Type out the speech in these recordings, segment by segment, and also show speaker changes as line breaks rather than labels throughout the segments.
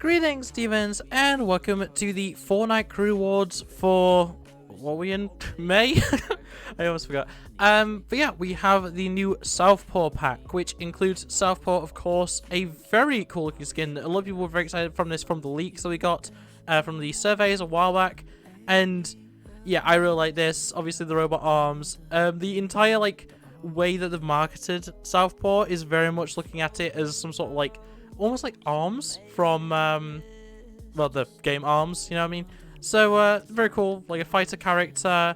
Greetings, Stevens, and welcome to the Fortnite crew awards for what are we in May? I almost forgot. But yeah, we have the new Southpaw pack, which includes Southpaw, of course, a very cool looking skin. A lot of people were very excited from this from the leaks that we got from the surveys a while back, and yeah, I really like this. Obviously, the robot arms, the entire way that they've marketed Southpaw is very much looking at it as some sort of almost like arms from well, the game Arms, you know what I mean? So very cool, like a fighter character,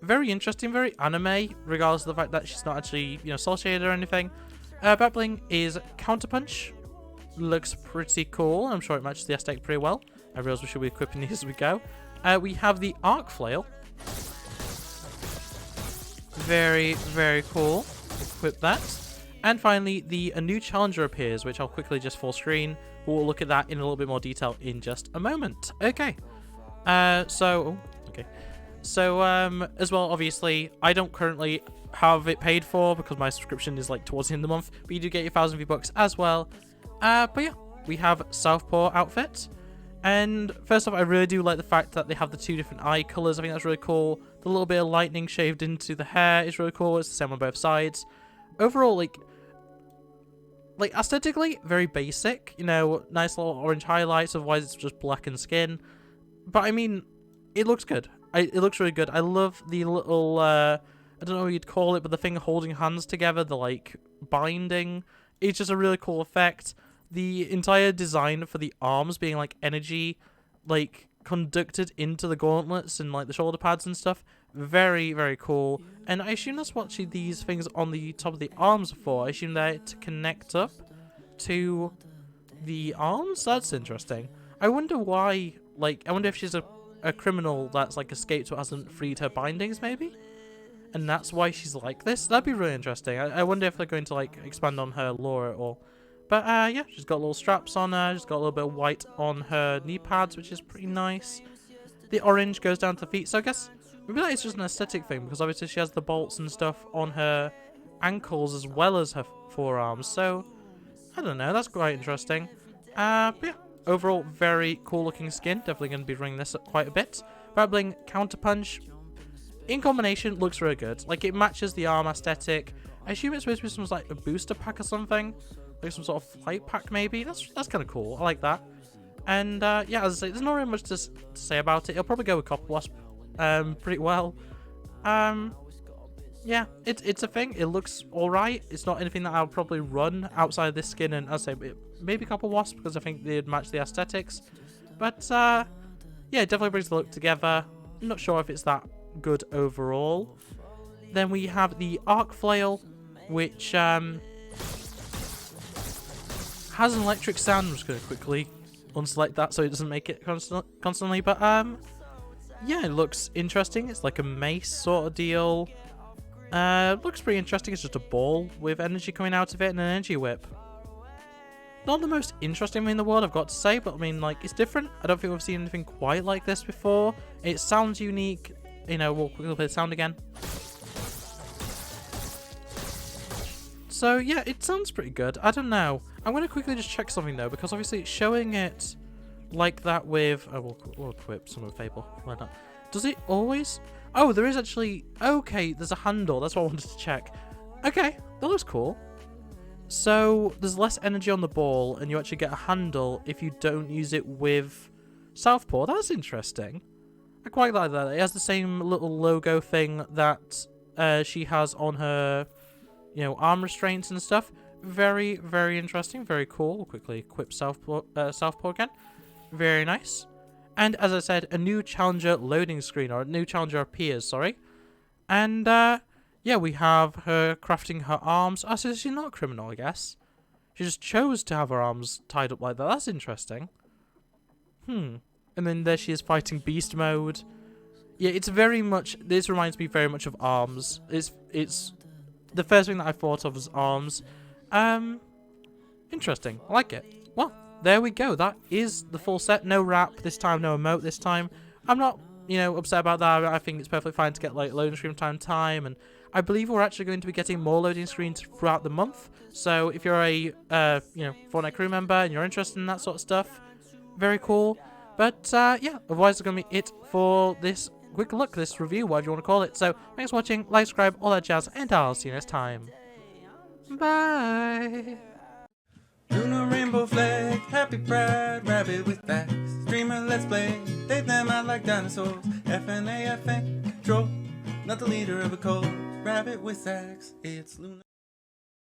very interesting, very anime, regardless of the fact that she's not actually, you know, cel shaded or anything. Battling is Counterpunch, looks pretty cool. I'm sure it matches the aesthetic pretty well. I realize we should be equipping these as we go. We have the Flail, very cool. Equip that. And finally, a new challenger appears, which I'll quickly just full screen. We'll look at that in a little bit more detail in just a moment. Okay. So as well, obviously, I don't currently have it paid for because my subscription is towards the end of the month, but you do get your 1,000 V-Bucks as well. But yeah, we have Southpaw outfit. And first off, I really do like the fact that they have the two different eye colors. I think that's really cool. The little bit of lightning shaved into the hair is really cool. It's the same on both sides. Overall, aesthetically, very basic, you know, nice little orange highlights, otherwise it's just blackened skin. But I mean, it looks good. It looks really good. I love the little, I don't know what you'd call it, but the thing holding hands together, the binding. It's just a really cool effect. The entire design for the arms being energy, conducted into the gauntlets and the shoulder pads and stuff. Very cool. And I assume that's what these things on the top of the arms are for. I assume they're to connect up to the arms. That's interesting. I wonder why, I wonder if she's a criminal that's escaped but hasn't freed her bindings, maybe? And that's why she's like this? That'd be really interesting. I wonder if they're going to expand on her lore at all. But yeah, she's got little straps on her. She's got a little bit of white on her knee pads, which is pretty nice. The orange goes down to the feet, so I guess maybe that is just an aesthetic thing, because obviously she has the bolts and stuff on her ankles as well as her forearms, so I don't know, that's quite interesting. But yeah, overall, very cool looking skin. Definitely going to be running this up quite a bit. Battling Counterpunch, in combination, looks really good. It matches the arm aesthetic. I assume it's supposed to be some a booster pack or something, some sort of flight pack maybe. That's kind of cool. I like that. And yeah, as I say, there's not really much to say about it. It'll probably go with Copper Wasp pretty well. Yeah, it's a thing. It looks alright. It's not anything that I'll probably run outside of this skin, and as I say, maybe Copper Wasp, because I think they'd match the aesthetics. But yeah, it definitely brings the look together. I'm not sure if it's that good overall. Then we have the Flail, which has an electric sound. I'm just going to quickly unselect that so it doesn't make it constantly. But yeah, it looks interesting. It's like a mace sort of deal. Looks pretty interesting. It's just a ball with energy coming out of it and an energy whip. Not the most interesting thing in the world, I've got to say, but I mean, it's different. I don't think we've seen anything quite like this before. It sounds unique. You know, we'll quickly play the sound again. So yeah, it sounds pretty good. I don't know. I'm going to quickly just check something though, because obviously showing it like that with... Oh, we'll equip some of the Fable. Why not? Does it always... Oh, there is actually... Okay, there's a handle. That's what I wanted to check. Okay, that looks cool. So there's less energy on the ball, and you actually get a handle if you don't use it with Southpaw. That's interesting. I quite like that. It has the same little logo thing that she has on her, you know, arm restraints and stuff. Very interesting. Very cool. We'll quickly equip Southpaw again. Very nice. And as I said, a new challenger loading screen, or a new challenger appears, sorry. And yeah, we have her crafting her arms. Oh, so she's not a criminal, I guess. She just chose to have her arms tied up like that. That's interesting. And then there she is fighting beast mode. Yeah, it's very much... This reminds me very much of Arms. It's the first thing that I thought of was Arms. Interesting. I like it. Well, there we go. That is the full set. No wrap this time, no emote this time. I'm not, you know, upset about that. I think it's perfectly fine to get loading screen time to time, and I believe we're actually going to be getting more loading screens throughout the month. So if you're a you know, Fortnite crew member and you're interested in that sort of stuff, very cool. But yeah, otherwise it's going to be it for this quick look, this review, whatever you want to call it. So thanks for watching, like, subscribe, all that jazz, and I'll see you next time. Bye!
Lunar rainbow flag, happy pride, rabbit with facts. Streamer, let's play, they them out like dinosaurs. FNAFN, troll, not the leader of a cult. Rabbit with sax, it's Lunar.